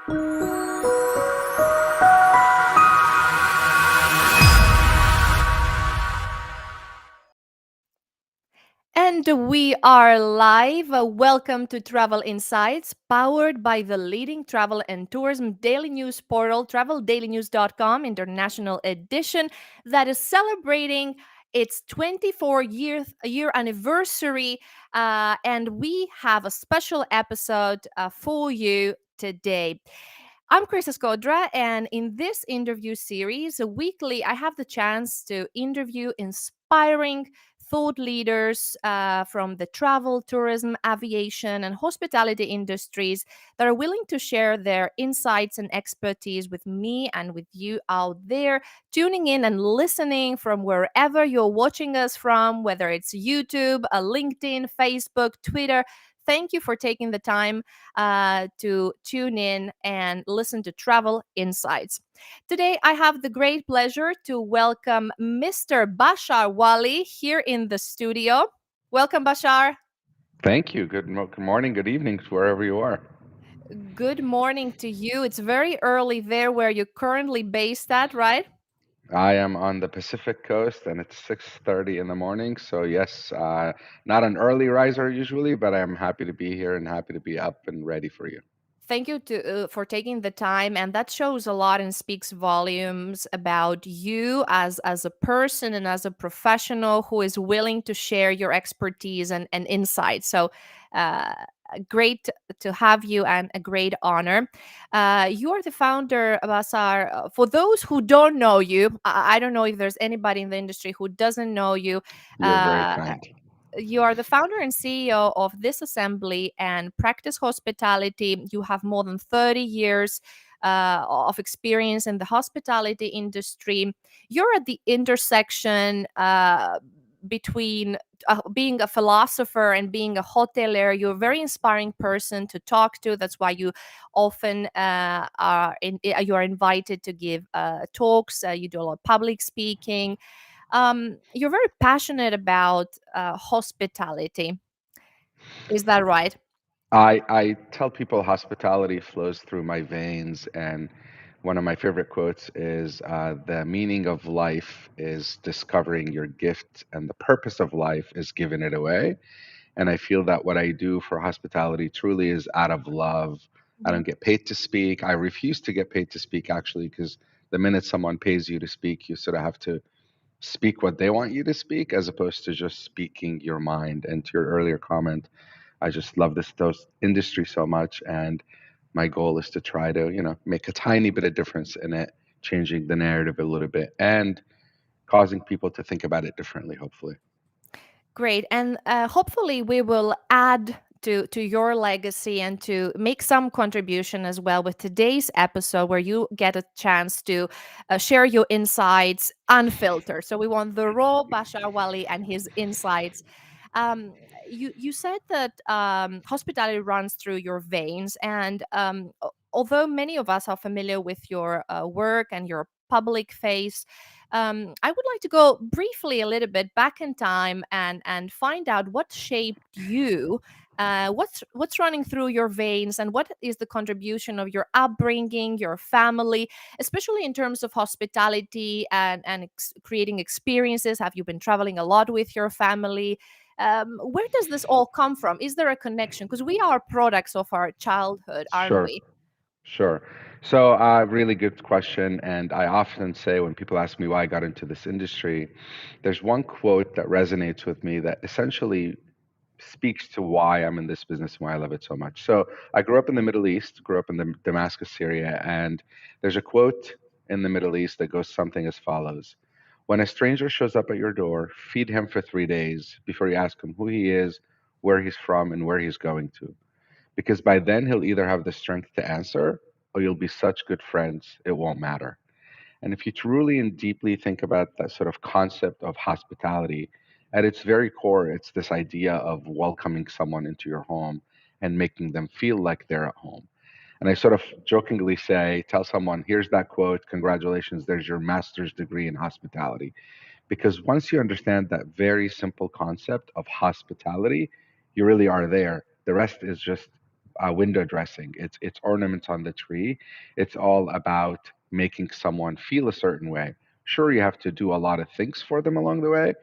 And we are live. Welcome to Travel Insights, powered by the leading travel and tourism daily news portal, TravelDailyNews.com, International Edition, that is celebrating its 24-year anniversary. And we have a special episode for you today. I'm Chryssa Skodra, and in this interview series, weekly, I have the chance to interview inspiring thought leaders from the travel, tourism, aviation, and hospitality industries that are willing to share their insights and expertise with me and with you out there, tuning in and listening from wherever you're watching us from, whether it's YouTube, LinkedIn, Facebook, Twitter. Thank you for taking the time to tune in and listen to Travel Insights. Today, I have the great pleasure to welcome Mr. Bashar Wali here in the studio. Welcome, Bashar. Thank you. Good morning, good evening, to wherever you are. Good morning to you. It's very early there where you're currently based at, right? I am on the Pacific Coast, and it's 6:30 in the morning. So yes, not an early riser usually, but I'm happy to be here and happy to be up and ready for you. Thank you for taking the time, and that shows a lot and speaks volumes about you as a person and as a professional who is willing to share your expertise and insights. So, uh, great to have you and a great honor. You are the founder of Asar. For those who don't know you, I don't know if there's anybody in the industry who doesn't know you. You're very Uh, kind. you are the founder and CEO of this assembly and practice hospitality. You have more than 30 years of experience in the hospitality industry. You're at the intersection between being a philosopher and being a hotelier. You're a very inspiring person to talk to. That's why you often you are invited to give talks. You do a lot of public speaking. You're very passionate about hospitality. Is that right? I tell people hospitality flows through my veins, and one of my favorite quotes is the meaning of life is discovering your gift, and the purpose of life is giving it away. And I feel that what I do for hospitality truly is out of love. I Mhm. don't get paid to speak. I refuse to get paid to speak, actually, because the minute someone pays you to speak, you sort of have to speak what they want you to speak as opposed to just speaking your mind. And to your earlier comment, I just love those industry so much. And my goal is to try to, make a tiny bit of difference in it, changing the narrative a little bit and causing people to think about it differently, hopefully. Great. And hopefully, we will add to your legacy and to make some contribution as well with today's episode, where you get a chance to share your insights unfiltered. So, we want the raw Bashar Wali and his insights. Um, you said that hospitality runs through your veins, and although many of us are familiar with your work and your public face, I would like to go briefly a little bit back in time and find out what shaped you. What's running through your veins, and what is the contribution of your upbringing, your family, especially in terms of hospitality and creating experiences? Have you been traveling a lot with your family? Where does this all come from? Is there a connection? Because we are products of our childhood, aren't Sure. we? Sure. So, really good question. And I often say when people ask me why I got into this industry, there's one quote that resonates with me that essentially speaks to why I'm in this business and why I love it so much. So, I grew up in the Middle East, grew up in the Damascus, Syria, and there's a quote in the Middle East that goes something as follows: when a stranger shows up at your door, feed him for 3 days before you ask him who he is, where he's from, and where he's going to, because by then he'll either have the strength to answer or you'll be such good friends it won't matter. And if you truly and deeply think about that sort of concept of hospitality, at its very core, it's this idea of welcoming someone into your home and making them feel like they're at home. And I sort of jokingly say, tell someone, here's that quote, congratulations, there's your master's degree in hospitality. Because once you understand that very simple concept of hospitality, you really are there. The rest is just window dressing. It's ornaments on the tree. It's all about making someone feel a certain way. Sure, you have to do a lot of things for them along the way,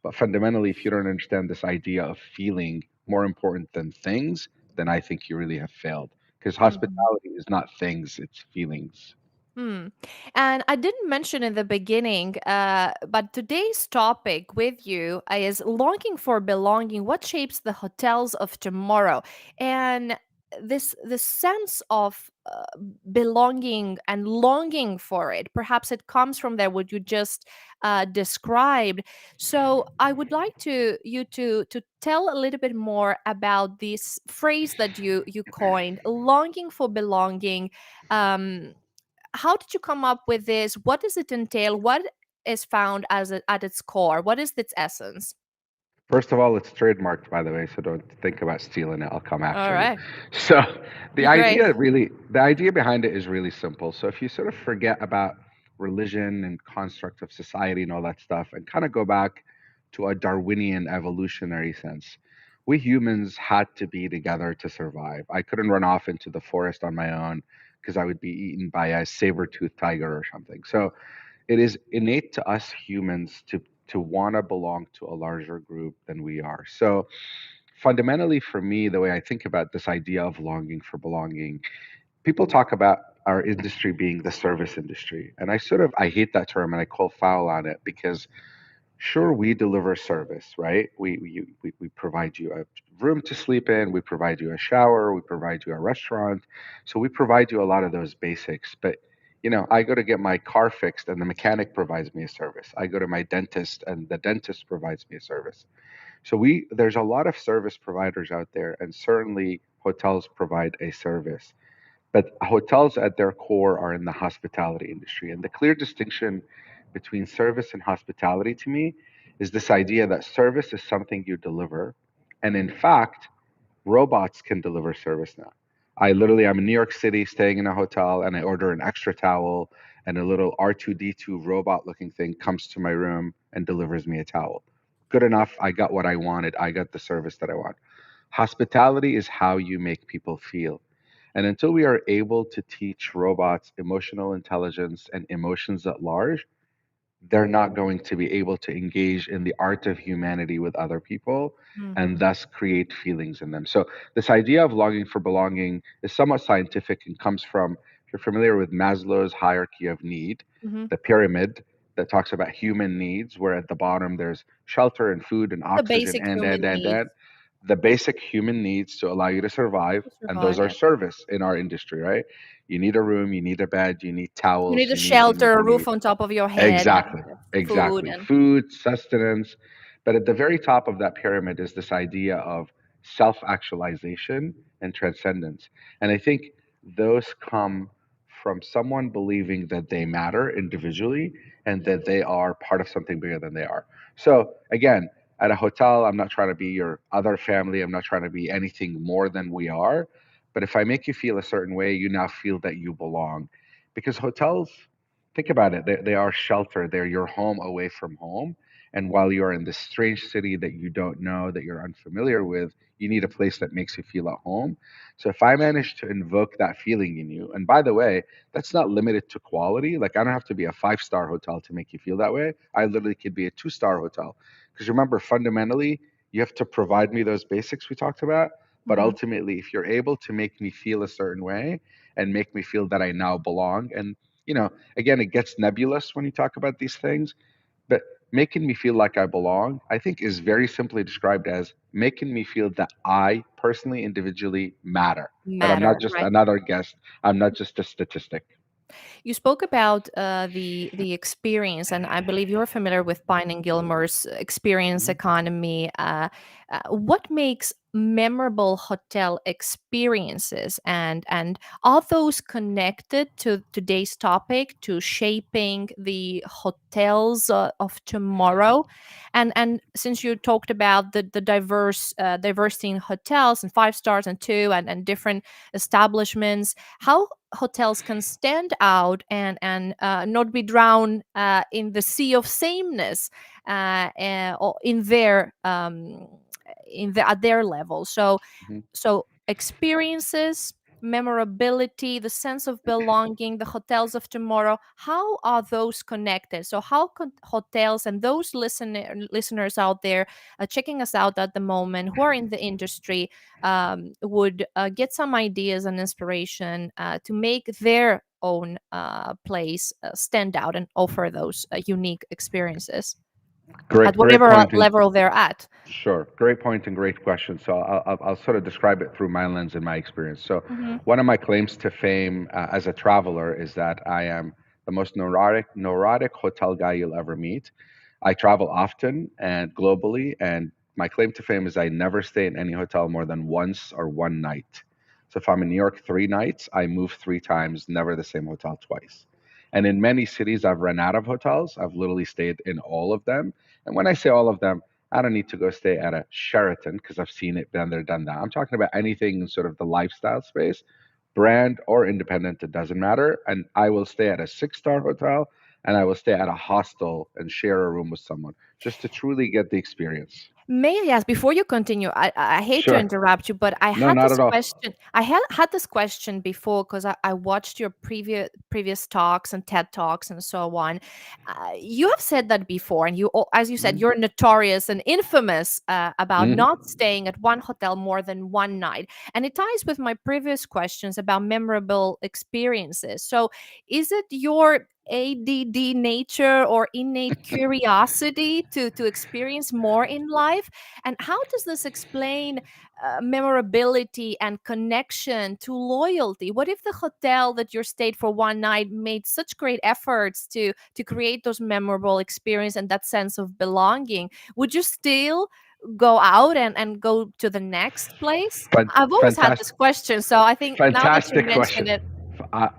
but fundamentally, if you don't understand this idea of feeling more important than things, then I think you really have failed. Because Mhm. hospitality is not things; it's feelings. Hmm. And I didn't mention in the beginning, but today's topic with you is longing for belonging. What shapes the hotels of tomorrow? And this sense of belonging and longing for it, perhaps it comes from there. What you just described. So I would like to tell a little bit more about this phrase that you coined, longing for belonging. Um, how did you come up with this? What does it entail? What is found at its core? What is its essence? First of all, it's trademarked, by the way, so don't think about stealing it. I'll come All after you. right. So, Be great. the idea behind it is really simple. So, if you sort of forget about religion and construct of society and all that stuff, and kind of go back to a Darwinian evolutionary sense, we humans had to be together to survive. I couldn't run off into the forest on my own because I would be eaten by a saber-toothed tiger or something. So, it is innate to us humans to want to belong to a larger group than we are. So fundamentally for me, the way I think about this idea of longing for belonging, people talk about our industry being the service industry. And I hate that term and I call foul on it because sure we deliver service, right? We provide you a room to sleep in, we provide you a shower, we provide you a restaurant. So we provide you a lot of those basics. But I go to get my car fixed and the mechanic provides me a service. I go to my dentist and the dentist provides me a service. So there's a lot of service providers out there, and certainly hotels provide a service. But hotels at their core are in the hospitality industry. And the clear distinction between service and hospitality to me is this idea that service is something you deliver. And in fact, robots can deliver service now. I'm in New York City staying in a hotel and I order an extra towel and a little R2D2 robot looking thing comes to my room and delivers me a towel. Good enough. I got what I wanted. I got the service that I want. Hospitality is how you make people feel. And until we are able to teach robots emotional intelligence and emotions at large, they're not going to be able to engage in the art of humanity with other people and Hmm. thus create feelings in them. So, this idea of longing for belonging is somewhat scientific and comes from, if you're familiar with Maslow's hierarchy of need, Hmm. the pyramid that talks about human needs, where at the bottom there's shelter and food and The oxygen basic human needs and the basic human needs to allow you to survive. to And those survive. are Yes. service in our industry, right? You need a room, you need a bed, you need You need towels, a shelter, a you need roof on top of your head, exactly, food, exactly. and Food, sustenance. But at the very top of that pyramid is this idea of self actualization and transcendence. And I think those come from someone believing that they matter individually and that they are part of something bigger than they are. So, again, at a hotel, I'm not trying to be your other family. I'm not trying to be anything more than we are. But if I make you feel a certain way, you now feel that you belong. Because hotels, think about it. They are shelter. They're your home away from home. And while you're in this strange city that you don't know, that you're unfamiliar with, you need a place that makes you feel at home. So if I manage to invoke that feeling in you, and by the way, that's not limited to quality. Like I don't have to be a 5-star hotel to make you feel that way. I literally could be a 2-star hotel. Because remember, fundamentally, you have to provide me those basics we talked about. But Mhm. ultimately, if you're able to make me feel a certain way and make me feel that I now belong, and you know, again, it gets nebulous when you talk about these things, but making me feel like I belong, I think is very simply described as making me feel that I personally, individually matter. That I'm Matter, not just right? another guest. I'm not just a statistic. You spoke about the experience, and I believe you're familiar with Pine and Gilmore's experience Mhm. economy. What makes memorable hotel experiences, and are those connected to today's topic, to shaping the hotels of tomorrow? And since you talked about the diversity in hotels and 5 stars and two and different establishments, how hotels can stand out and not be drowned in the sea of sameness or in their at their level. So Mhm. so experiences, memorability, the sense of belonging, the hotels of tomorrow, how are those connected? So how hotels and those listeners out there checking us out at the moment who are in the industry would get some ideas and inspiration to make their own place stand out and offer those unique experiences at Great whatever point. And level they're at. sure, great point and great question. So I'll sort of describe it through my lens and my experience. So Mm-hmm. one of my claims to fame as a traveler is that I am the most neurotic hotel guy you'll ever meet. I travel often and globally, and my claim to fame is I never stay in any hotel more than once or one night. So if I'm in New York 3 nights, I move 3 times, never the same hotel twice. And in many cities, I've run out of hotels. I've literally stayed in all of them. And when I say all of them, I don't need to go stay at a Sheraton because I've seen it, been there, done that. I'm talking about anything in sort of the lifestyle space, brand or independent, it doesn't matter. And I will stay at a 6-star hotel and I will stay at a hostel and share a room with someone just to truly get the experience. May I ask before you continue? I hate to Sure. interrupt you, but I No, had not this at all. question. I had this question before because I watched your previous talks and TED talks and so on. You have said that before, and as you said, Mm, you're notorious and infamous about mhm. not staying at one hotel more than one night, and it ties with my previous questions about memorable experiences. So, is it your ADD nature or innate curiosity to experience more in life? And how does this explain memorability and connection to loyalty? What if the hotel that you stayed for one night made such great efforts to create those memorable experience and that sense of belonging? Would you still go out and go to the next place? I've always had this Fantastic. question, so I think now that you Fantastic mention question. it.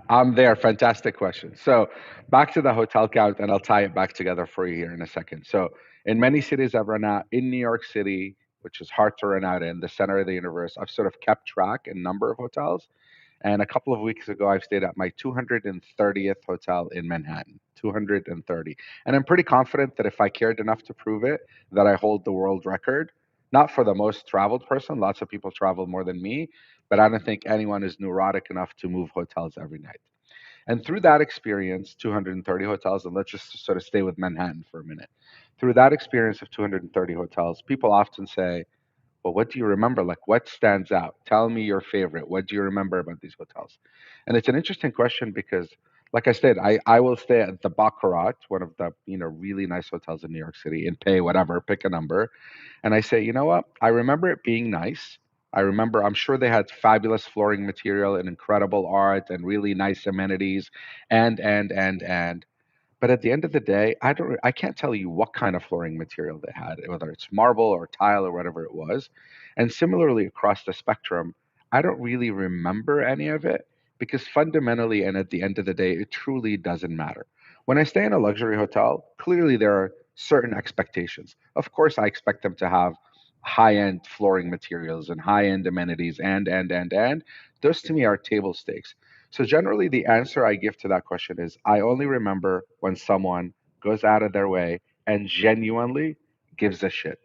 I'm there. Fantastic question. So, back to the hotel count, and I'll tie it back together for you here in a second. So, in many cities I've run out, in New York City, which is hard to run out in, the center of the universe, I've sort of kept track in number of hotels. And a couple of weeks ago, I stayed at my 230th hotel in Manhattan. 230. And I'm pretty confident that if I cared enough to prove it, that I hold the world record. Not for the most traveled person. Lots of people travel more than me, but I don't think anyone is neurotic enough to move hotels every night. And through that experience, 230 hotels, and let's just sort of stay with Manhattan for a minute. Through that experience of 230 hotels, people often say, well, what do you remember? Like, what stands out? Tell me your favorite. What do you remember about these hotels? And it's an interesting question because, like I said, I will stay at the Baccarat, one of the really nice hotels in New York City, and pay whatever, pick a number. And I say, you know what? I remember it being nice. I remember, I'm sure they had fabulous flooring material and incredible art and really nice amenities, and. But at the end of the day, I can't tell you what kind of flooring material they had, whether it's marble or tile or whatever it was. And similarly across the spectrum, I don't really remember any of it because fundamentally and at the end of the day, it truly doesn't matter. When I stay in a luxury hotel, clearly there are certain expectations. Of course, I expect them to have high-end flooring materials and high-end amenities and those to me are table stakes. So generally, the answer I give to that question is I only remember when someone goes out of their way and genuinely gives a shit.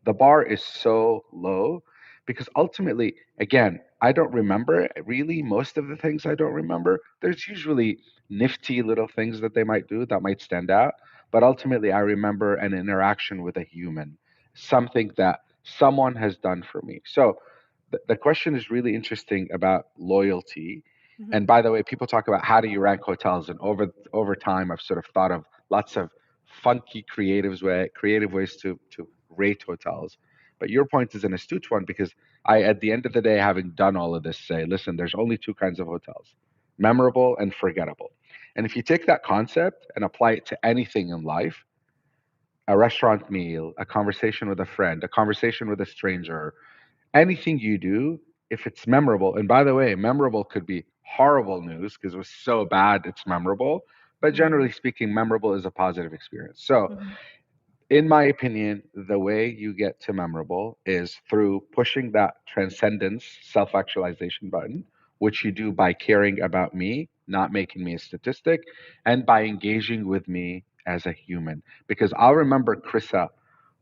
The bar is so low because ultimately, again, I don't remember really most of the things I don't remember. There's usually nifty little things that they might do that might stand out, but ultimately, I remember an interaction with a human, something that someone has done for me. So the question is really interesting about loyalty. Mhm. And by the way, people talk about how do you rank hotels, and over time, I've sort of thought of lots of funky creative ways to rate hotels. But your point is an astute one because at the end of the day, having done all of this, say, listen, there's only two kinds of hotels: memorable and forgettable. And if you take that concept and apply it to anything in life, a restaurant meal, a conversation with a friend, a conversation with a stranger, anything you do, if it's memorable, and by the way, memorable could be horrible news because it was so bad it's memorable, but Mhm. generally speaking, memorable is a positive experience. So Mhm. in my opinion, the way you get to memorable is through pushing that transcendence, self actualization button, which you do by caring about me, not making me a statistic, and by engaging with me as a human. Because I'll remember Chryssa,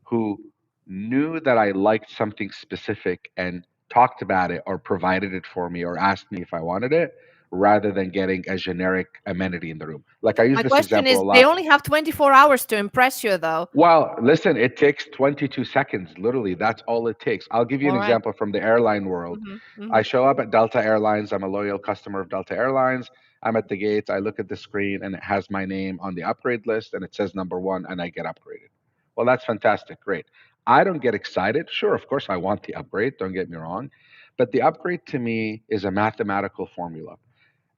who knew that I liked something specific and talked about it or provided it for me or asked me if I wanted it, rather than getting a generic amenity in the room. Like I use My this question example is, a they lot. only have 24 hours to impress you, though. Well, listen, it takes 22 seconds. Literally, that's all it takes. I'll give you an All right. example from the airline world. Mhm, I mhm. show up at Delta Airlines. I'm a loyal customer of Delta Airlines. I'm at the gates. I look at the screen and it has my name on the upgrade list and it says number one and I get upgraded. Well, that's fantastic. Great. I don't get excited. Sure, of course, I want the upgrade. Don't get me wrong. But the upgrade to me is a mathematical formula.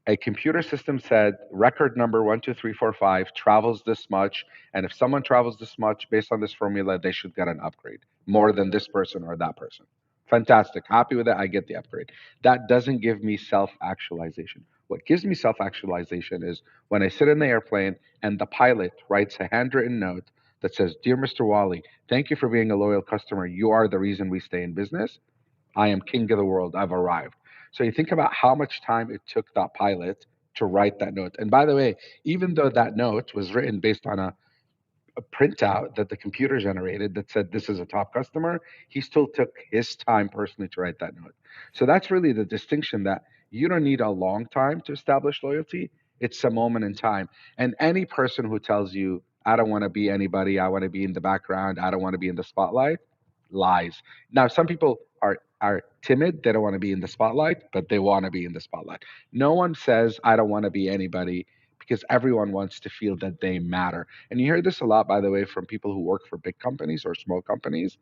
A computer system said record number 12345 travels this much, and if someone travels this much based on this formula, they should get an upgrade more than this person or that person. Fantastic. Happy with it. I get the upgrade. That doesn't give me self actualization. What gives me self actualization is when I sit in the airplane and the pilot writes a handwritten note that says, "Dear Mr. Wali, thank you for being a loyal customer. You are the reason we stay in business. I am king of the world. I've arrived." So you think about how much time it took that pilot to write that note. And by the way, even though that note was written based on a printout that the computer generated that said this is a top customer, he still took his time personally to write that note. So that's really the distinction, that you don't need a long time to establish loyalty. It's a moment in time. And any person who tells you, I don't want to be anybody, I want to be in the background, I don't want to be in the spotlight, lies. Now, some people are timid, they don't want to be in the spotlight, but they want to be in the spotlight. No one says I don't want to be anybody, because everyone wants to feel that they matter. And you hear this a lot, by the way, from people who work for big companies or small companies.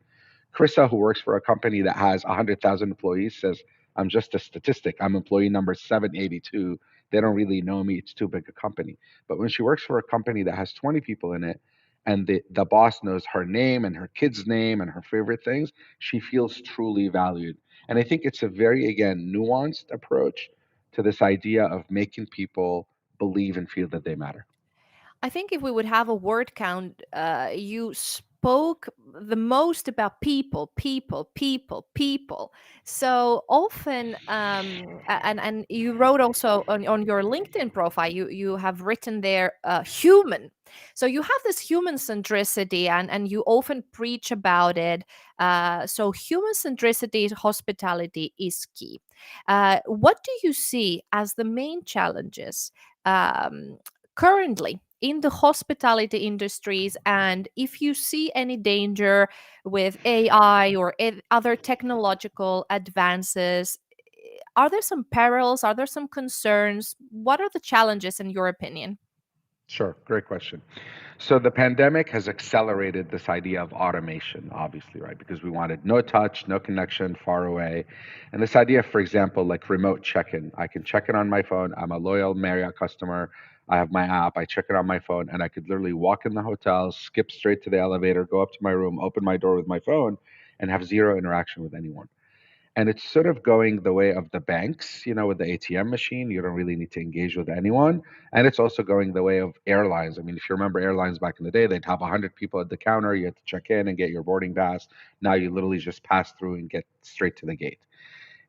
Chryssa, who works for a company that has 100,000 employees, says, I'm just a statistic. I'm employee number 782. They don't really know me. It's too big a company. But when she works for a company that has 20 people in it, and the boss knows her name and her kid's name and her favorite things, she feels truly valued. And I think it's a very, again, nuanced approach to this idea of making people believe and feel that they matter. I think if we would have a word count, you spoke the most about people, people, people, people. So often, and you wrote also on your LinkedIn profile, you have written there human. So you have this human centricity, and you often preach about it. So human centricity, hospitality is key. What do you see as the main challenges? Currently in the hospitality industries, and if you see any danger with AI or other technological advances, are there some perils, are there some concerns? What are the challenges in your opinion? Sure, great question. So the pandemic has accelerated this idea of automation, obviously, right? Because we wanted no touch, no connection, far away. And this idea, for example, like remote check-in. I can check in on my phone. I'm a loyal Marriott customer. I have my app. I check it on my phone, and I could literally walk in the hotel, skip straight to the elevator, go up to my room, open my door with my phone, and have zero interaction with anyone. And it's sort of going the way of the banks, with the ATM machine. You don't really need to engage with anyone. And it's also going the way of airlines. I mean, if you remember airlines back in the day, they'd have 100 people at the counter. You had to check in and get your boarding pass. Now you literally just pass through and get straight to the gate.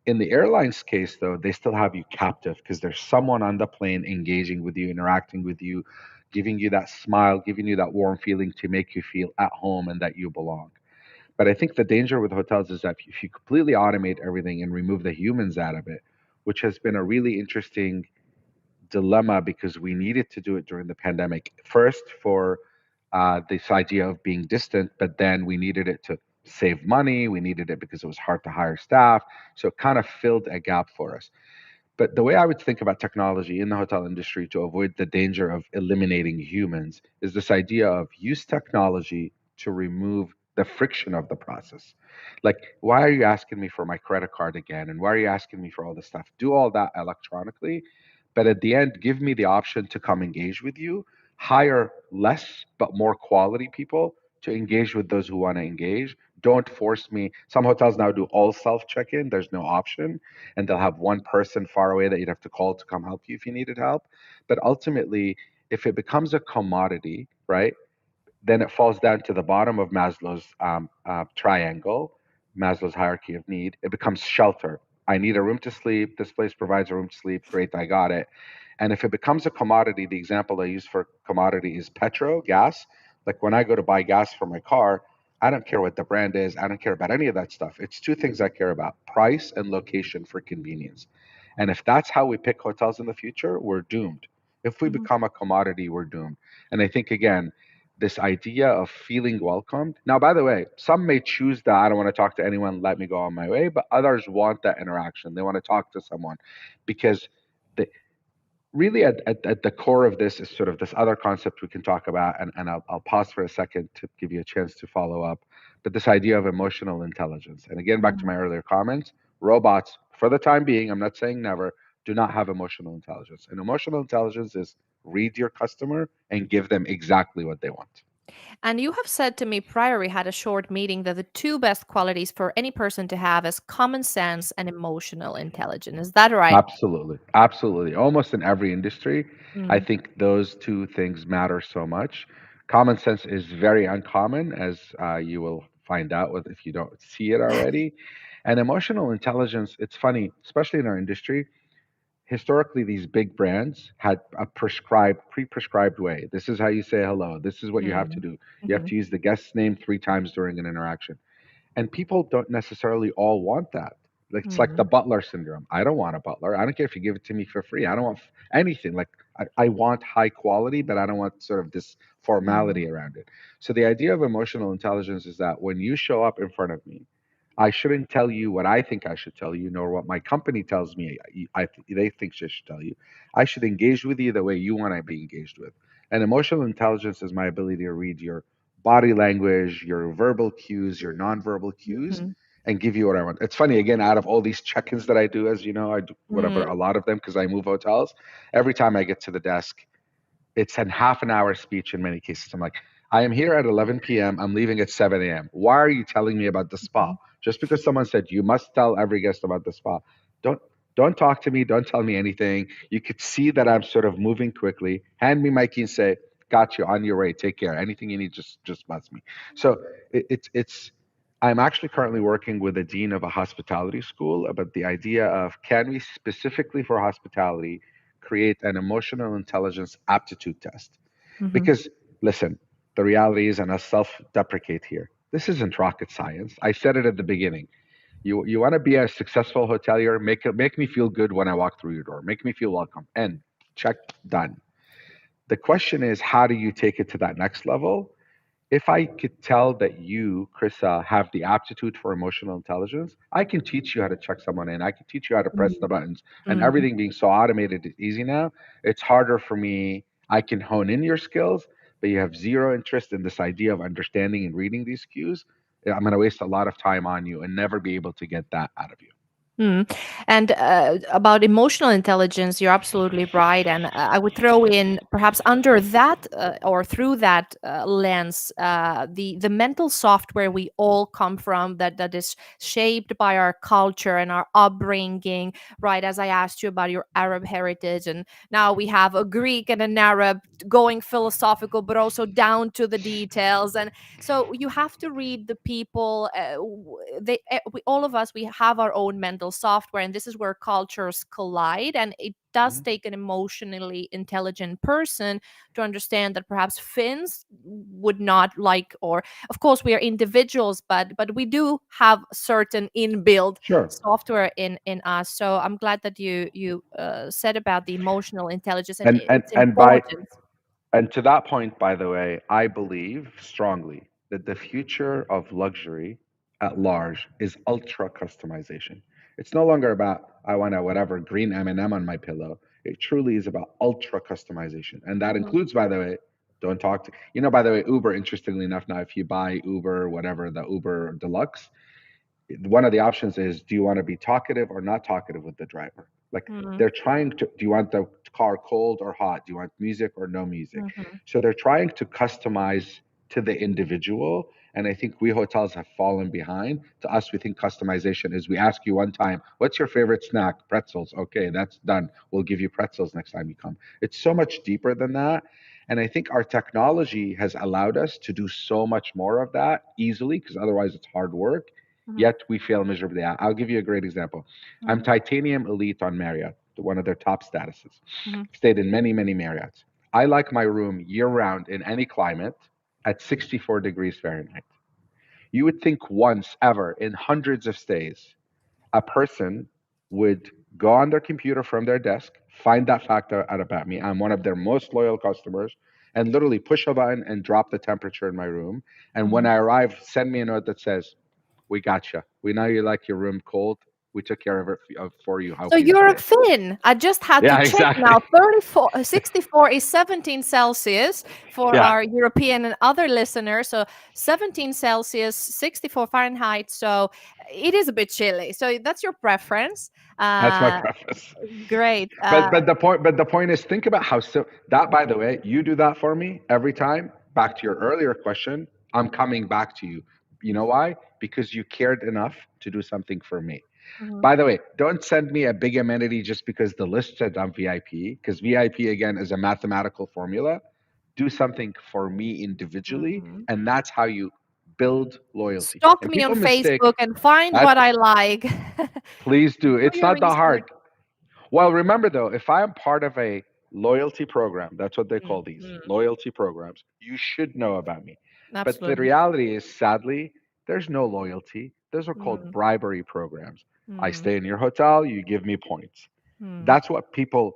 In the airlines case, though, they still have you captive because there's someone on the plane engaging with you, interacting with you, giving you that smile, giving you that warm feeling to make you feel at home and that you belong. But I think the danger with hotels is that if you completely automate everything and remove the humans out of it, which has been a really interesting dilemma because we needed to do it during the pandemic. First, for this idea of being distant, but then we needed it to save money. We needed it because it was hard to hire staff. So it kind of filled a gap for us. But the way I would think about technology in the hotel industry to avoid the danger of eliminating humans is this idea of use technology to remove the friction of the process. Like, why are you asking me for my credit card again? And why are you asking me for all this stuff? Do all that electronically. But at the end, give me the option to come engage with you, hire less but more quality people to engage with those who want to engage. Don't force me. Some hotels now do all self check in, there's no option, and they'll have one person far away that you'd have to call to come help you if you needed help. But ultimately, if it becomes a commodity, right, then it falls down to the bottom of Maslow's triangle, Maslow's hierarchy of need. It becomes shelter. I need a room to sleep. This place provides a room to sleep. Great, I got it. And if it becomes a commodity, the example I use for commodity is petrol, gas. Like when I go to buy gas for my car, I don't care what the brand is. I don't care about any of that stuff. It's two things I care about: price and location for convenience. And if that's how we pick hotels in the future, we're doomed. If we Mhm. become a commodity, we're doomed. And I think, again, this idea of feeling welcomed. Now, by the way, some may choose that. I don't want to talk to anyone, let me go on my way. But others want that interaction. They want to talk to someone because they, really at the core of this is sort of this other concept we can talk about, and I'll pause for a second to give you a chance to follow up. But this idea of emotional intelligence, and again, back to my earlier comments, robots, for the time being, I'm not saying never, do not have emotional intelligence. And emotional intelligence is read your customer and give them exactly what they want. And you have said to me prior, we had a short meeting, that the two best qualities for any person to have is common sense and emotional intelligence. Is that right? Absolutely. Absolutely. Almost in every industry, I Mm, think those two things matter so much. Common sense is very uncommon, as you will find out with if you don't see it already. And emotional intelligence, it's funny, especially in our industry. Historically, these big brands had a pre-prescribed way. This is how you say hello. This is what you have to mm, do. You have mhm, to use the guest's name 3 times during an interaction. And people don't necessarily all want that. Like it's like the mm, butler syndrome. I don't want a butler. I don't care if you give it to me for free. I don't want anything. Like I want high quality, but I don't want sort of this mm, formality around it. So the idea of emotional intelligence is that when you show up in front of me, I shouldn't tell you what I think I should tell you, nor what my company tells me they think I should tell you. I should engage with you the way you want to be engaged with. And emotional intelligence is my ability to read your body language, your verbal cues, your nonverbal cues, mhm, and give you what I want. It's funny, again, out of all these check-ins that I do, as you know, I do whatever, mm, a lot of them because I move hotels. Every time I get to the desk, it's a half an hour speech in many cases. I'm like, I am here at 11 p.m. I'm leaving at 7 a.m. Why are you telling me about the spa? mhm, Just because someone said you must tell every guest about the spa. Don't don't talk to me. Don't tell me anything. You could see that I'm sort of moving quickly. Hand me my key and say, "Got you on your way. Take care. Anything you need, just buzz me." So it's. I'm actually currently working with the dean of a hospitality school about the idea of can we specifically for hospitality create an emotional intelligence aptitude test. mhm, Because, listen, the reality is, and I'll self deprecate here, this isn't rocket science. I said it at the beginning. You want to be a successful hotelier, make me feel good when I walk through your door, make me feel welcome. And check, done. The question is, how do you take it to that next level? If I could tell that you, Chryssa, have the aptitude for emotional intelligence, I can teach you how to check someone in. I can teach you how to press the mm, buttons. And mm, everything being so automated is easy now. It's harder for me. I can hone in your skills, but you have zero interest in this idea of understanding and reading these cues. I'm going to waste a lot of time on you and never be able to get that out of you. mm. And about emotional intelligence, you're absolutely right. And I would throw in, perhaps under that or through that lens, the mental software we all come from, that is shaped by our culture and our upbringing. Right, as I asked you about your Arab heritage, and now we have a Greek and an Arab, going philosophical, but also down to the details. And so you have to read the people. All of us, we have our own mental software, and this is where cultures collide. And it does Mhm. take an emotionally intelligent person to understand that perhaps Finns would not like, or of course we are individuals, but we do have certain inbuilt Sure. software in us. So I'm glad that you said about the emotional intelligence and And and its and by importance. And to that point, by the way, I believe strongly that the future of luxury at large is ultra customization. It's no longer about I want a whatever green M&M on my pillow. It truly is about ultra customization, and that Mhm, includes, by the way, don't talk to by the way, Uber. Interestingly enough, now if you buy Uber, whatever the Uber Deluxe, one of the options is do you want to be talkative or not talkative with the driver? Like mhm, they're trying to, do you want the car cold or hot? Do you want music or no music? mhm, So they're trying to customize to the individual. And I think we hotels have fallen behind. To us, we think customization is we ask you one time, what's your favorite snack? Pretzels. Okay, that's done. We'll give you pretzels next time you come. It's so much deeper than that. And I think our technology has allowed us to do so much more of that easily because otherwise it's hard work, mhm, yet we fail miserably. I'll give you a great example. I'm mhm, titanium elite on Marriott, one of their top statuses. mhm, Stayed in many, many Marriotts. I like my room year round in any climate at 64 degrees Fahrenheit. You would think once ever in hundreds of stays, a person would go on their computer from their desk, find that fact out about me. I'm one of their most loyal customers, and literally push a button and drop the temperature in my room. And when Mhm. I arrive, send me a note that says, "We gotcha. We know you like your room cold. We took care of it for you. So Hope you you're enjoy a it." Finn. I just had to Yeah, check exactly. now. 34, 64 is 17 Celsius for Yeah, our European and other listeners. So 17 Celsius, 64 Fahrenheit. So it is a bit chilly. So that's your preference. that's my Uh, preface. great. But the point is, think about how that. By the way, you do that for me every time. Back to your earlier question, I'm coming back to you. You know why? Because you cared enough to do something for me. Mhm, By the way, don't send me a big amenity just because the list said I'm VIP, because VIP again is a mathematical formula. Do something for me individually, mhm. and that's how you build loyalty. Stalk And me on people mistake Facebook and find that. what I like. Please do. Do It's your not that hard. research. Well, remember though, if I am part of a loyalty program, that's what they call these Mhm. loyalty programs, you should know about me. But the Absolutely. reality is, sadly, there's no loyalty. Those are called Mm, bribery programs. I mm, stay in your hotel, you give me points. mm, That's what people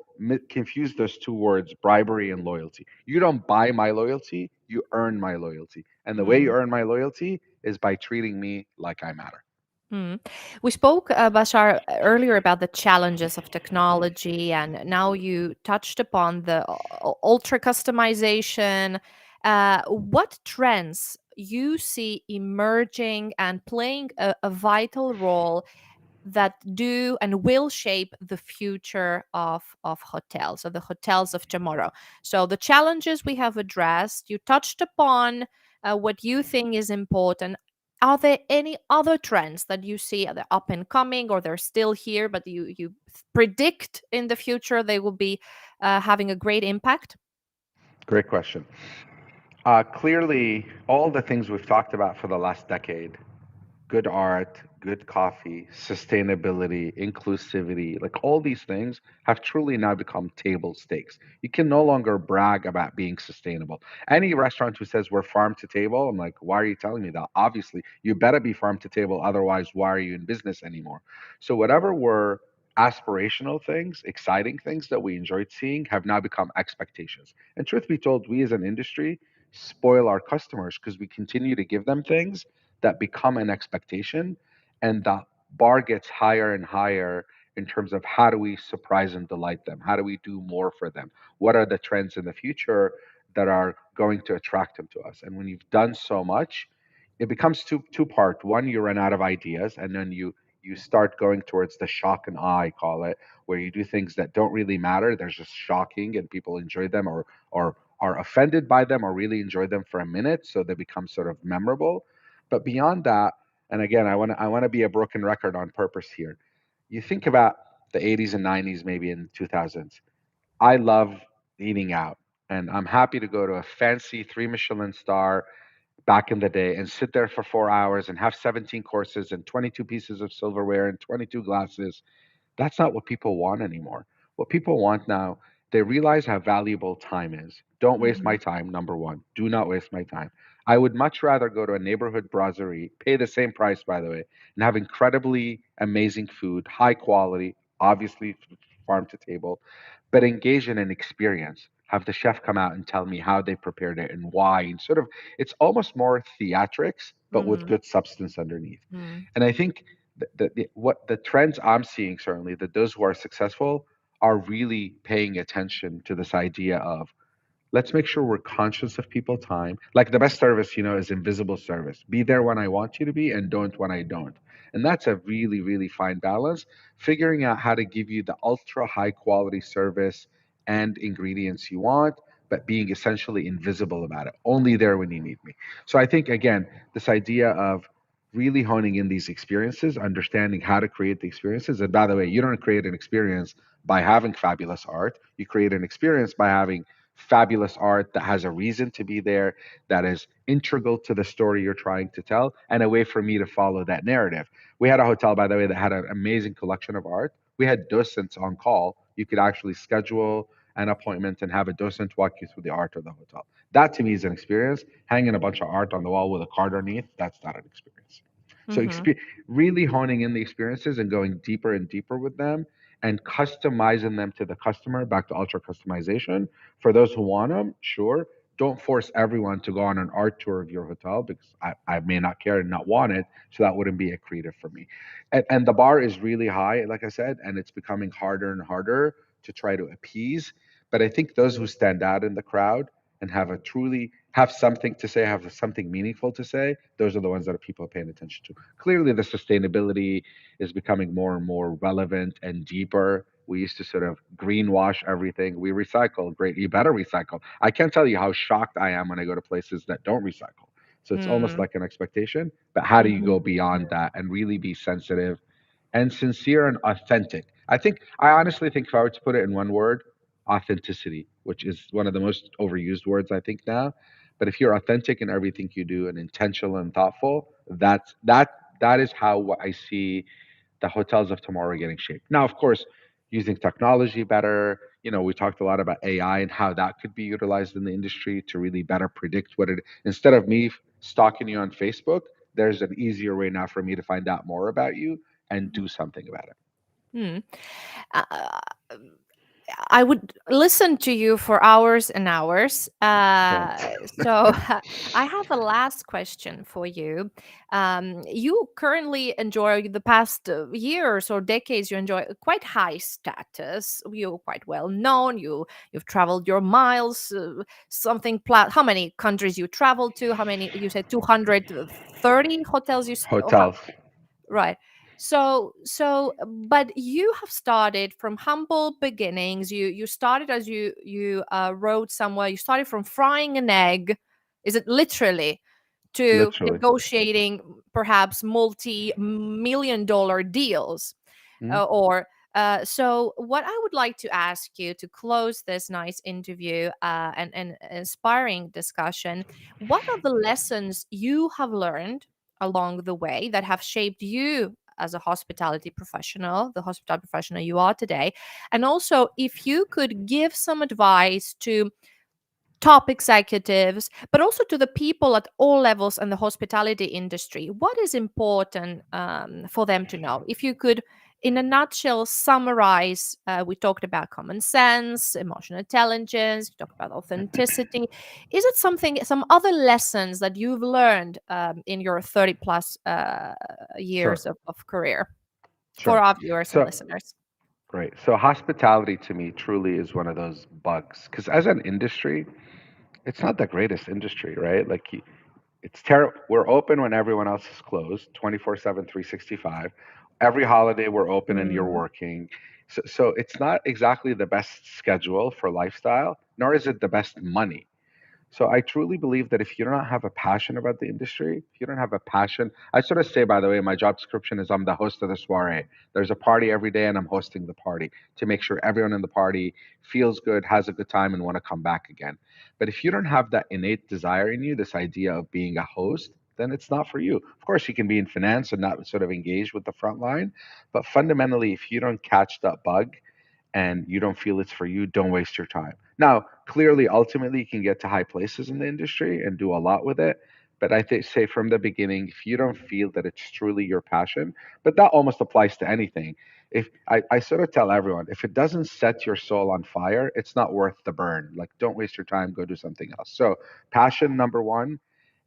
confuse those two words, bribery and loyalty. You don't buy my loyalty, you earn my loyalty. And the way you mm. earn my loyalty is by treating me like I matter. Mm. We spoke, Bashar, earlier about the challenges of technology, and now you touched upon the ultra customization. What trends you see emerging and playing a vital role that do and will shape the future of hotels, so the hotels of tomorrow? So the challenges we have addressed, you touched upon what you think is important. Are there any other trends that you see are they up and coming, or they're still here but you predict in the future they will be having a great impact? Great question. Clearly, all the things we've talked about for the last decade, good art, good coffee, sustainability, inclusivity, like all these things have truly now become table stakes. You can no longer brag about being sustainable. Any restaurant who says we're farm to table, I'm like, why are you telling me that? Obviously, you better be farm to table, otherwise, why are you in business anymore? So, whatever were aspirational things, exciting things that we enjoyed seeing have now become expectations. And truth be told, we as an industry spoil our customers because we continue to give them things that become an expectation, and the bar gets higher and higher in terms of how do we surprise and delight them, how do we do more for them, what are the trends in the future that are going to attract them to us. And when you've done so much, it becomes two part. One, you run out of ideas, and then you start going towards the shock and awe, I call it, where you do things that don't really matter, they're just shocking and people enjoy them, or are offended by them or really enjoy them for a minute, so they become sort of memorable. But beyond that, and again, I want to be a broken record on purpose here. You think about the 80s and 90s, maybe in 2000s. I love eating out, and I'm happy to go to a fancy three Michelin star back in the day and sit there for 4 hours and have 17 courses and 22 pieces of silverware and 22 glasses. That's not what people want anymore. What people want now, they realize how valuable time is. Don't waste my Mhm, time, number one. Do not waste my time. I would much rather go to a neighborhood brasserie, pay the same price, by the way, and have incredibly amazing food, high quality, obviously farm to table, but engage in an experience. Have the chef come out and tell me how they prepared it and why. And sort of, it's almost more theatrics, but with mm, good substance underneath. mm, And I think what the trends I'm seeing, certainly, that those who are successful are really paying attention to this idea of, let's make sure we're conscious of people time. Like the best service, is invisible service. Be there when I want you to be and don't when I don't. And that's a really, really fine balance. Figuring out how to give you the ultra high quality service and ingredients you want, but being essentially invisible about it, only there when you need me. So I think, again, this idea of really honing in these experiences, understanding how to create the experiences. And by the way, you don't create an experience by having fabulous art. You create an experience by having fabulous art that has a reason to be there, that is integral to the story you're trying to tell, and a way for me to follow that narrative. We had a hotel, by the way, that had an amazing collection of art. We had docents on call. You could actually schedule an appointment and have a docent walk you through the art of the hotel. That to me is an experience. Hanging a bunch of art on the wall with a card underneath, that's not an experience. So Mm-hmm. really honing in the experiences and going deeper and deeper with them and customizing them to the customer, back to ultra customization. For those who want them, sure. Don't force everyone to go on an art tour of your hotel because I may not care and not want it. So that wouldn't be accretive for me. And the bar is really high, like I said, and it's becoming harder and harder to try to appease. But I think those who stand out in the crowd and have a truly have something to say, have something meaningful to say, those are the ones that people are paying attention to. Clearly, the sustainability is becoming more and more relevant and deeper. We used to sort of greenwash everything. We recycle. Great. You better recycle. I can't tell you how shocked I am when I go to places that don't recycle. So it's almost like an expectation. But how do you Mm-hmm. go beyond that and really be sensitive and sincere and authentic? I honestly think if I were to put it in one word, authenticity, which is one of the most overused words I think now. But if you're authentic in everything you do and intentional and thoughtful, that is how I see the hotels of tomorrow getting shaped. Now, of course, using technology better. We talked a lot about AI and how that could be utilized in the industry to really better predict what it. Instead of me stalking you on Facebook, there's an easier way now for me to find out more about you and do something about it. Mm. Uh, I would listen to you for hours and hours. Well, So I have a last question for you. You currently enjoy the past years or decades. You enjoy quite high status. You're quite well known. You've traveled your miles. How many countries you traveled to? How many? You said 230 hotels. hotels. Right. But you have started from humble beginnings. You started as you wrote somewhere. You started from frying an egg. Is it literally to Literally. negotiating perhaps multi-million dollar deals? Mhm. Or So what I would like to ask you to close this nice interview and inspiring discussion, what are the lessons you have learned along the way that have shaped you as a hospitality professional, the hospitality professional you are today? And also, if you could give some advice to top executives, but also to the people at all levels in the hospitality industry, what is important for them to know? If you could, in a nutshell, summarize, we talked about common sense, emotional intelligence, we talked about authenticity. Is it some other lessons that you've learned in your 30 plus Sure. years of career for Sure. our viewers and So, listeners? great. So, hospitality to me truly is one of those bugs because as an industry, it's not the greatest industry, right? It's terrible. We're open when everyone else is closed, 24/7, 365. Every holiday we're open and you're Mm, working. So it's not exactly the best schedule for lifestyle, nor is it the best money. So I truly believe that if you don't have a passion about the industry, if you don't have a passion, I sort of say, by the way, my job description is I'm the host of the soiree. There's a party every day, and I'm hosting the party to make sure everyone in the party feels good, has a good time, and want to come back again. But if you don't have that innate desire in you, this idea of being a host, then it's not for you. Of course, you can be in finance and not sort of engage with the front line, but fundamentally, if you don't catch that bug and you don't feel it's for you, don't waste your time. Now, clearly, ultimately, you can get to high places in the industry and do a lot with it. But I think, say from the beginning, if you don't feel that it's truly your passion, but that almost applies to anything. If I sort of tell everyone, if it doesn't set your soul on fire, it's not worth the burn. Like, don't waste your time, go do something else. So, passion number one,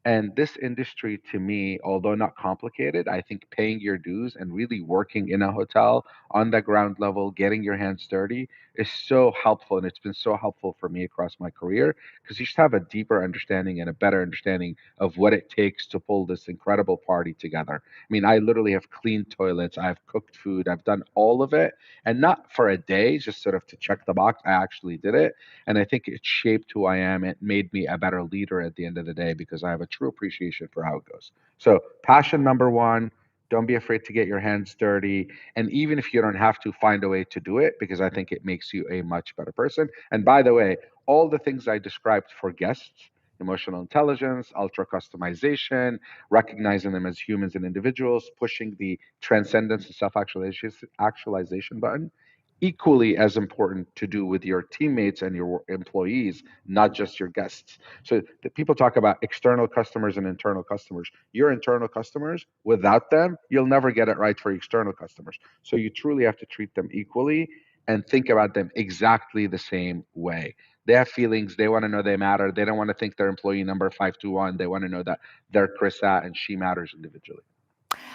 and this industry, to me, although not complicated, I think paying your dues and really working in a hotel on the ground level, getting your hands dirty is so helpful. And it's been so helpful for me across my career because you just have a deeper understanding and a better understanding of what it takes to pull this incredible party together. I mean, I literally have cleaned toilets, I've cooked food, I've done all of it. And not for a day, just sort of to check the box. I actually did it. And I think it shaped who I am. It made me a better leader at the end of the day because I have a true appreciation for how it goes. So, passion number one, don't be afraid to get your hands dirty. And even if you don't have to, find a way to do it because I think it makes you a much better person. And by the way, all the things I described for guests, emotional intelligence, ultra customization, recognizing them as humans and individuals, pushing the transcendence and self actualization button, equally as important to do with your teammates and your employees, not just your guests. So the people talk about external customers and internal customers. Your internal customers, without them, you'll never get it right for external customers. So you truly have to treat them equally and think about them exactly the same way. They have feelings. They want to know they matter. They don't want to think they're employee number 521. They want to know that they're Chryssa and she matters individually.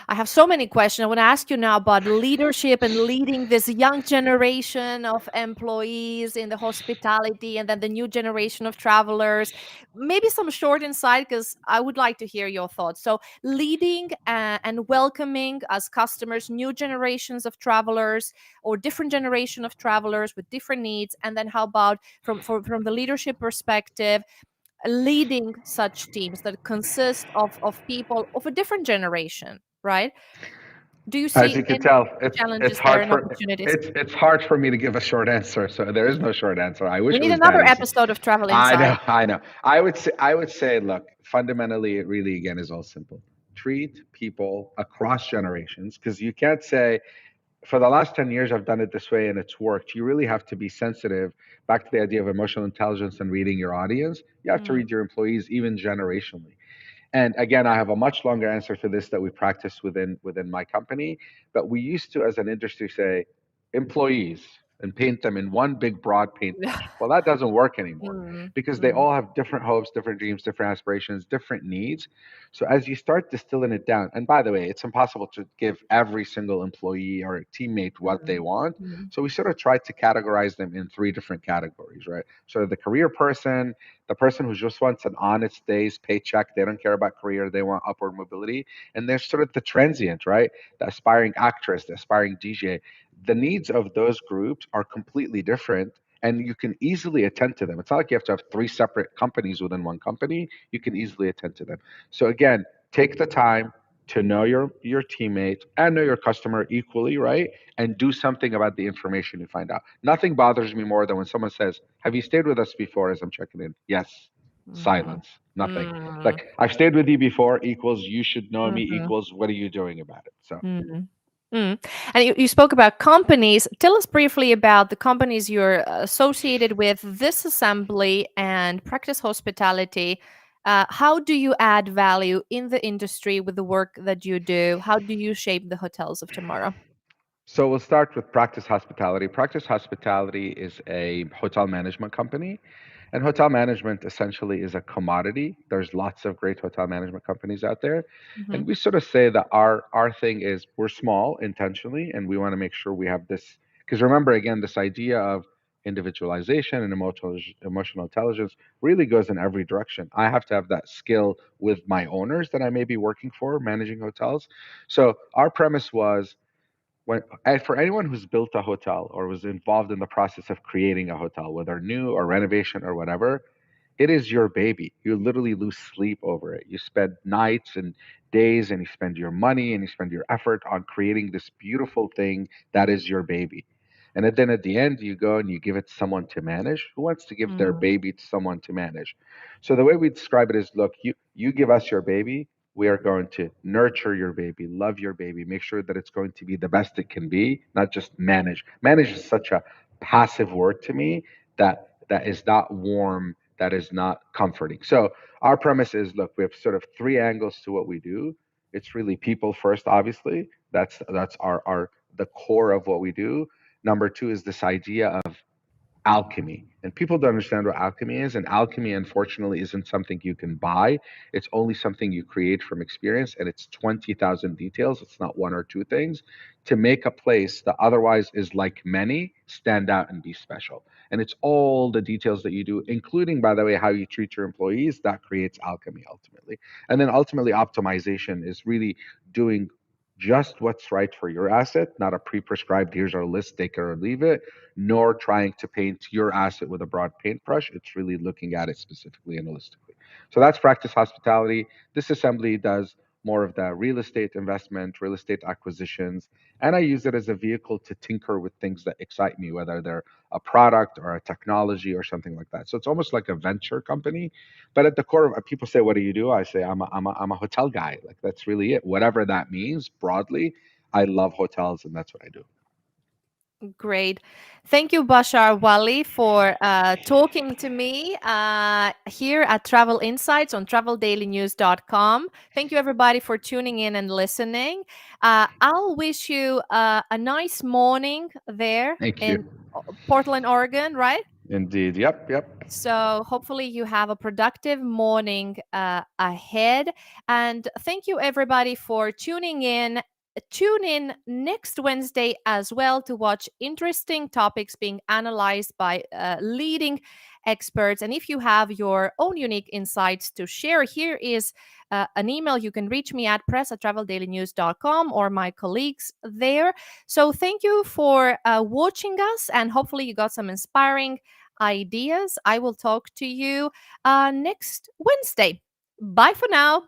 I have so many questions. I want to ask you now about leadership and leading this young generation of employees in the hospitality and then the new generation of travelers. Maybe some short insight because I would like to hear your thoughts. So, leading and welcoming as customers new generations of travelers or different generation of travelers with different needs. And then, how about from the leadership perspective? Leading such teams that consist of people of a different generation, right? Do you As see you can any tell, it's challenges there hard and for opportunities? it's hard for me to give a short answer. So there is no short answer. I We wish it need was that another easy. episode of Travel I know, Insight. I know. I would say, look, fundamentally, it really again is all simple. Treat people across generations because you can't say for the last 10 years I've done it this way and it's worked. You really have to be sensitive. Back to the idea of emotional intelligence and reading your audience. You have to Mm, read your employees even generationally. And again, I have a much longer answer to this that we practice within my company. But we used to, as an industry, say employees and paint them in one big broad paintbrush. Well, that doesn't work anymore mm, because they mm, all have different hopes, different dreams, different aspirations, different needs. So as you start distilling it down, and by the way, it's impossible to give every single employee or teammate what they mm, want. mm, So we sort of try to categorize them in three different categories, right? So the career person, the person who just wants an honest day's paycheck, they don't care about career, they want upward mobility. And there's sort of the transient, right? The aspiring actress, the aspiring DJ. The needs of those groups are completely different. And you can easily attend to them. It's not like you have to have three separate companies within one company. You can easily attend to them. So again, take the time to know your teammate and know your customer equally, right? And do something about the information you find out. Nothing bothers me more than when someone says, "Have you stayed with us before?" As I'm checking in. Yes. mhm, Silence. Nothing. mm, Like I've stayed with you before equals you should know me mhm, equals what are you doing about it? So mm. Mm. And you spoke about companies. Tell us briefly about the companies you're associated with, this assembly and practice hospitality. How do you add value in the industry with the work that you do? How do you shape the hotels of tomorrow? so we'll start with Practice Hospitality. Practice Hospitality is a hotel management company. And hotel management essentially is a commodity. There's lots of great hotel management companies out there. Hmm. And we sort of say that our thing is we're small intentionally, and we want to make sure we have this. Because remember, again, this idea of individualization and emotional intelligence really goes in every direction. I have to have that skill with my owners that I may be working for, managing hotels. So our premise was when and for anyone who's built a hotel or was involved in the process of creating a hotel, whether new or renovation or whatever, it is your baby. You literally lose sleep over it. You spend nights and days and you spend your money and you spend your effort on creating this beautiful thing that is your baby. And then at the end, you go and you give it to someone to manage. Who wants to give their Mm, baby to someone to manage? So the way we describe it is, look, you give us your baby. We are going to nurture your baby, love your baby, make sure that it's going to be the best it can be, not just manage. Manage is such a passive word to me that is not warm, that is not comforting. So our premise is, look, we have sort of three angles to what we do. It's really people first, obviously. That's our the core of what we do. Number two is this idea of alchemy. And people don't understand what alchemy is. And alchemy, unfortunately, isn't something you can buy. It's only something you create from experience. And it's 20,000 details. It's not one or two things to make a place that otherwise is like many stand out and be special. And it's all the details that you do, including, by the way, how you treat your employees, that creates alchemy ultimately. And then ultimately, optimization is really doing just what's right for your asset, not a pre prescribed, here's our list, take it or leave it, nor trying to paint your asset with a broad paintbrush. It's really looking at it specifically and holistically. So that's Practice Hospitality. This assembly does more of the real estate investment, real estate acquisitions, and I use it as a vehicle to tinker with things that excite me, whether they're a product or a technology or something like that. So it's almost like a venture company, but at the core of people say, "What do you do?" I say, I'm a hotel guy. Like that's really it. Whatever that means broadly, I love hotels, and that's what I do. Great. Thank you, Bashar Wali, for talking to me here at Travel Insights on TravelDailyNews.com. Thank you, everybody, for tuning in and listening. I'll wish you a nice morning there Thank you. in Portland, Oregon, right? Indeed. Yep. Yep. So, hopefully, you have a productive morning ahead. And thank you, everybody, for tuning in. Tune in next Wednesday as well to watch interesting topics being analyzed by leading experts. And if you have your own unique insights to share, here is an email. You can reach me at press@traveldailynews.com or my colleagues there. So, thank you for watching us, and hopefully, you got some inspiring ideas. I will talk to you next Wednesday. Bye for now.